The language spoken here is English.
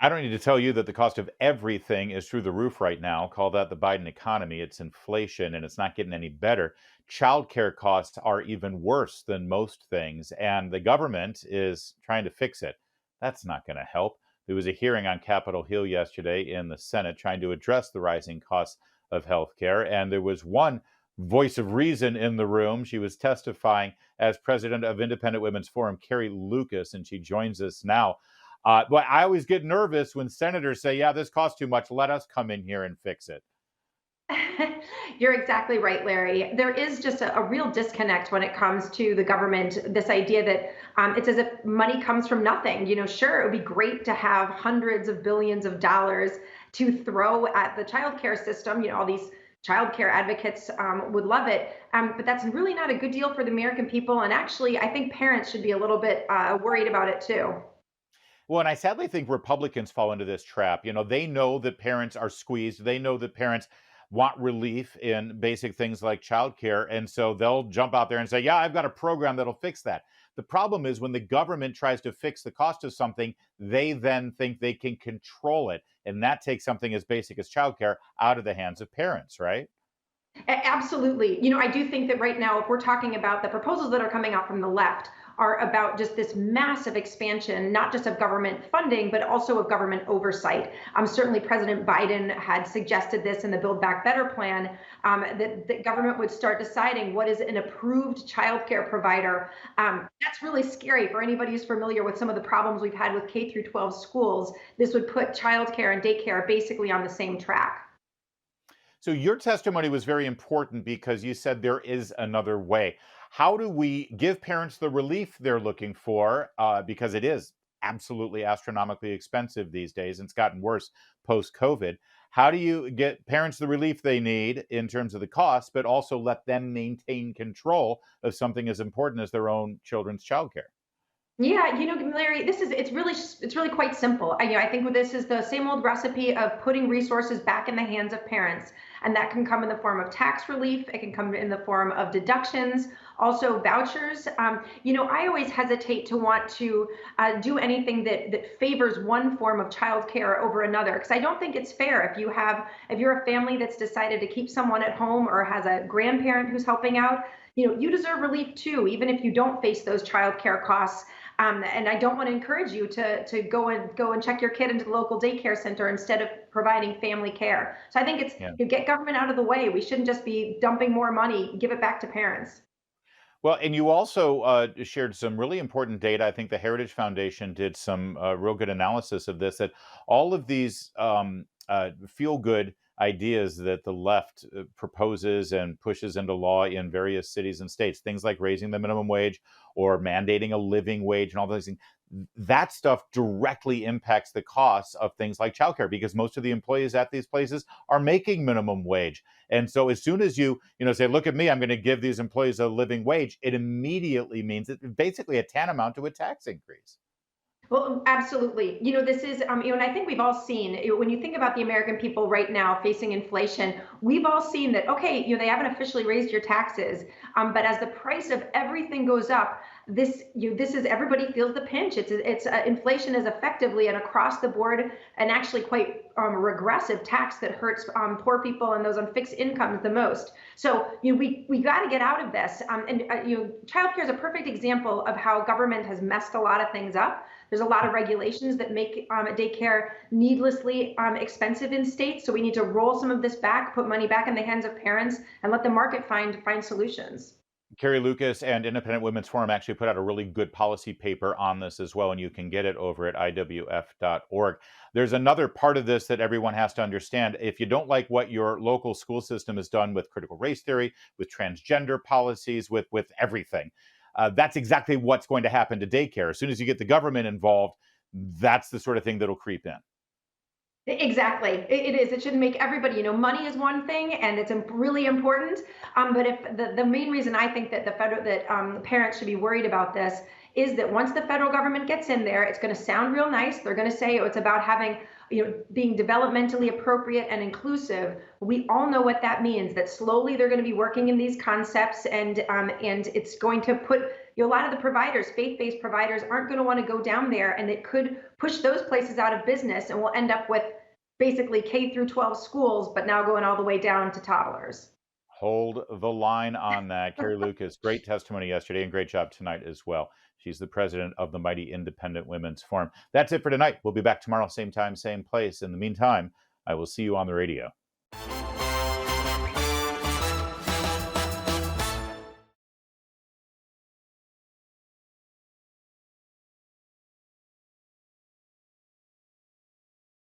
I don't need to tell you that the cost of everything is through the roof right now. Call that the Biden economy. It's inflation and it's not getting any better. Childcare costs are even worse than most things, and the government is trying to fix it. That's not going to help. There was a hearing on Capitol Hill yesterday in the Senate trying to address the rising costs of healthcare, and there was one voice of reason in the room. She was testifying as president of Independent Women's Forum, Carrie Lukas, and she joins us now. But I always get nervous when senators say, yeah, this costs too much. Let us come in here and fix it. You're exactly right, Larry. There is just a real disconnect when it comes to the government. This idea that it's as if money comes from nothing. Sure, it would be great to have hundreds of billions of dollars to throw at the childcare system. All these childcare advocates would love it, but that's really not a good deal for the American people. And actually, I think parents should be a little bit worried about it too. Well, and I sadly think Republicans fall into this trap. They know that parents are squeezed. They know that parents want relief in basic things like childcare. And so they'll jump out there and say, yeah, I've got a program that'll fix that. The problem is when the government tries to fix the cost of something, they then think they can control it. And that takes something as basic as childcare out of the hands of parents, right? Absolutely. I do think that right now, if we're talking about the proposals that are coming out from the left, are about just this massive expansion, not just of government funding, but also of government oversight. Certainly, President Biden had suggested this in the Build Back Better plan, that the government would start deciding what is an approved childcare provider. That's really scary for anybody who's familiar with some of the problems we've had with K through 12 schools. This would put childcare and daycare basically on the same track. So your testimony was very important because you said there is another way. How do we give parents the relief they're looking for? Because it is absolutely astronomically expensive these days, and it's gotten worse post COVID. How do you get parents the relief they need in terms of the cost, but also let them maintain control of something as important as their own children's childcare? Yeah, Larry, it's really quite simple. I think this is the same old recipe of putting resources back in the hands of parents, and that can come in the form of tax relief. It can come in the form of deductions, also vouchers. I always hesitate to want to do anything that favors one form of childcare over another, because I don't think it's fair. If you're a family that's decided to keep someone at home or has a grandparent who's helping out, you deserve relief too, even if you don't face those childcare costs. And I don't want to encourage you to go and check your kid into the local daycare center instead of providing family care. So I think it's Yeah. get government out of the way. We shouldn't just be dumping more money, give it back to parents. Well, and you also shared some really important data. I think the Heritage Foundation did some real good analysis of this. That all of these feel good ideas that the left proposes and pushes into law in various cities and states, things like raising the minimum wage or mandating a living wage and all those things, that stuff directly impacts the costs of things like childcare because most of the employees at these places are making minimum wage. And so as soon as you say, look at me, I'm going to give these employees a living wage, it immediately means it's basically a tantamount to a tax increase. Well, absolutely. This is, and I think we've all seen, when you think about the American people right now facing inflation, we've all seen that, okay, they haven't officially raised your taxes, but as the price of everything goes up, this is everybody feels the pinch. Inflation is effectively an across the board and actually quite regressive tax that hurts poor people and those on fixed incomes the most. So we got to get out of this. And childcare is a perfect example of how government has messed a lot of things up. There's a lot of regulations that make daycare needlessly expensive in states. So we need to roll some of this back, put money back in the hands of parents, and let the market find solutions. Carrie Lukas and Independent Women's Forum actually put out a really good policy paper on this as well, and you can get it over at IWF.org. There's another part of this that everyone has to understand. If you don't like what your local school system has done with critical race theory, with transgender policies, with everything, that's exactly what's going to happen to daycare. As soon as you get the government involved, that's the sort of thing that'll creep in. Exactly. It is. It should make everybody, money is one thing and it's really important. But if the main reason I think that the federal that parents should be worried about this is that once the federal government gets in there, it's going to sound real nice. They're going to say, oh, it's about having, being developmentally appropriate and inclusive. We all know what that means, that slowly they're going to be working in these concepts, and it's going to put, a lot of the providers, faith-based providers, aren't going to want to go down there, and it could push those places out of business, and we'll end up with basically K through 12 schools, but now going all the way down to toddlers. Hold the line on that. Carrie Lukas, great testimony yesterday and great job tonight as well. She's the president of the Mighty Independent Women's Forum. That's it for tonight. We'll be back tomorrow, same time, same place. In the meantime, I will see you on the radio.